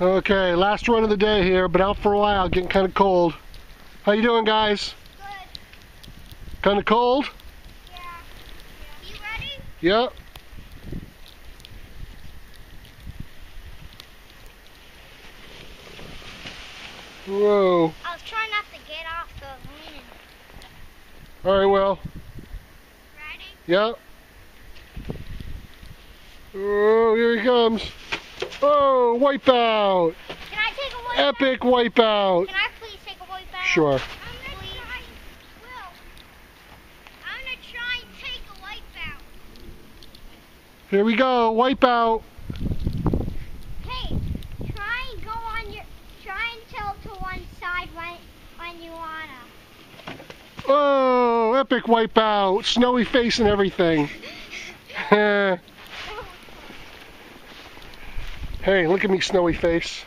Okay, last run of the day here, been out for a while, getting kind of cold. How you doing, guys? Good. Kind of cold? Yeah. You ready? Yep. Whoa. I was trying not to get off the lean. Alright, well. Ready? Yep. Oh, here he comes. Oh, wipeout. Can I take a wipeout? Epic wipeout. Can I please take a wipeout? Sure. I'm gonna try and take a wipeout. Here we go, wipeout. Hey, try and tilt to one side when you wanna. Oh, epic wipeout. Snowy face and everything. Hey, look at me, snowy face.